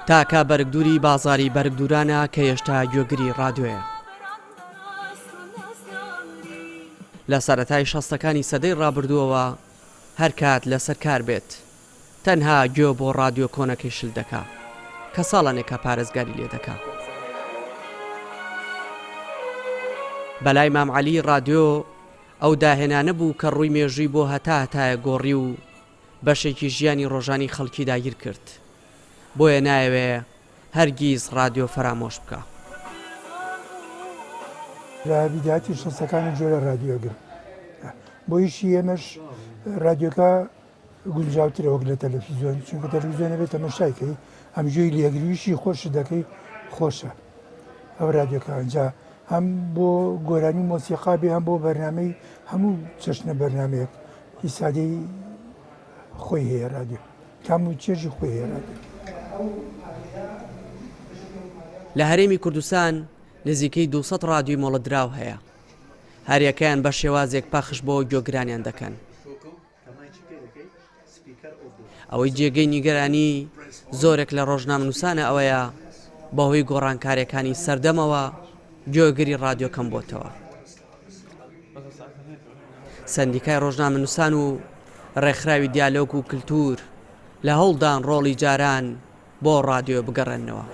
تاکە بەرگدووری بازاری بەرگدورانە کە هێشتا گوێگری ڕادیۆیە. لە سەرەتای شەستەکانی سەدەی ڕابردووەوە هەر کات لەسەر کار بێت تەنها گوێ بۆ ڕادیۆ کۆنەکەی شل دەکا کە ساڵانێکە پارێزگاری لێ دەکا. بەلای مام عەلی ڕادیۆ ئەو داهێنانە بوو کە ڕووی مێژووی بۆ هەتایە گۆڕی و بەشێکی ژیانی ڕۆژانی خەڵکی داگیر کرد. بۆیە نایەوێ هەرگیز ڕادیۆ فەرامۆش بکە. لە بیداتی شەستەکانی جۆرە ڕادیۆگر بۆ هیچی ئێمەش ڕادیۆکە گونجاوترە وەک لە تەلەڤیزیۆن، چونکە تەلەڤیزیۆنە بێت تەماشایکەی ئەم گوێی لێگریویشی خۆش دەکەی خۆشە ئەو ڕادیۆکە ئەنجا هەم بۆ گۆرانی مۆسیقا بێ هەم بۆ بەرنامەی هەموو چەشنە بەرنمەیەک ئیسادەی خۆی هەیە ڕادیۆ کام و چێژی خۆی هەیە ڕادیۆ. لە هەرێمی کوردستان نزیکەی 200 ڕادیۆی مۆڵەتدراو هەیە. هەریەکەیان بە شێوازێک پەخش بۆ گوێگرانیان دەکەن. ئەوەی جێگەی نیگەرانی زۆرێک لە ڕۆژنامەنووسانە ئەوەیە بەهۆی گۆڕانکاریەکانی سەردەمەوە گوێگری ڕادیۆ کەم بۆتەوە. سەندیکای ڕۆژنامەنووسان و ڕێکخراوی دیالۆگ و کللتور لە هەوڵدان ڕۆڵی جاران بۆ ڕادیۆ بگەڕێنەوە.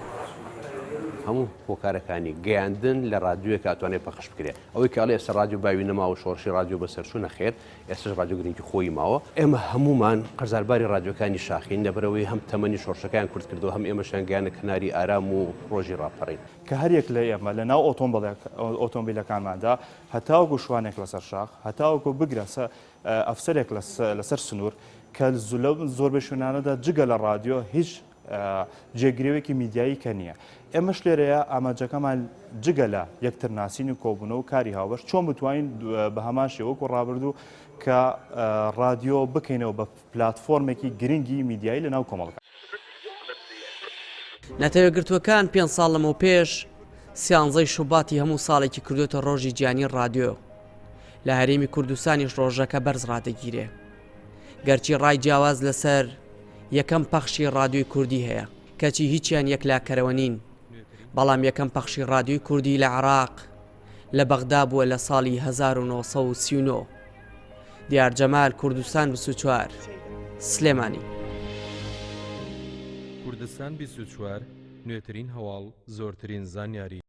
هەموو هۆکارەکانی گەیاندن لە ڕادیۆیە کاتوانێت پەخش بکرێت. ئەوەی کاڵی ئێستا ڕادیۆ باوی نەماوە شۆڕشی ڕادیۆ بەسەرچوونە خێر، ئێستش ڕادیۆ گرنگی خۆی ماوە. ئێمە هەمومان قەرزارباری ڕادیۆکانی شاخین لەبەرەوەی هەم تەمەنی شۆڕشەکان کورت کردەوە هەم ئێمەشان گیانە کناری ئارام و ڕۆژی ڕاپەڕین. کە هەرێک لە ئێمە لە ناو ئۆتۆمبیلەکانماندا هەتاوەکو شوانێک لەسەر شاخ هەتاوەکو بگرە ئەفسەرێک لەسەر سنوور کە زۆربەی شوێنانەدا جگە لە ڕادیۆ هیچ جێگرێوێکی میدیایی کە نییە. ئێمەش لێرەیە ئاماجەکەمان جگە لە یەکتر ناسین و کۆبوونە و کاری هاوبەش چۆن بتوانین بە هەمان شێوەکو ڕابردوو کە ڕادیۆ بکەینەوە بە پلاتفۆرمێکی گرنگی میدیایی لە ناو کۆمەڵەکە. نەتەوەگرتووەکان 5 ساڵ لەمەوە پێش 13 شوباتی هەموو ساڵێکی کردوێتە ڕۆژی گیانی ڕادیۆ. لە هەرێمی کوردستانیش ڕۆژەکە بەرز ڕادەگیرێ. گەرچی ڕای جیاواز لەسەر یەکەم پەخشی ڕادیۆی کوردی هەیە کەچی هیچیان یەکلاکەرەوە نین، بەڵام یەکەم پەخشی ڕادیۆی کوردی لە عێراق لە بەغدا بووە لە ساڵی 1939. دیار جەمال، کوردستان 24 سلێمانی. کوردستان 24 نوێترین هەواڵ، زۆرترین زانیاری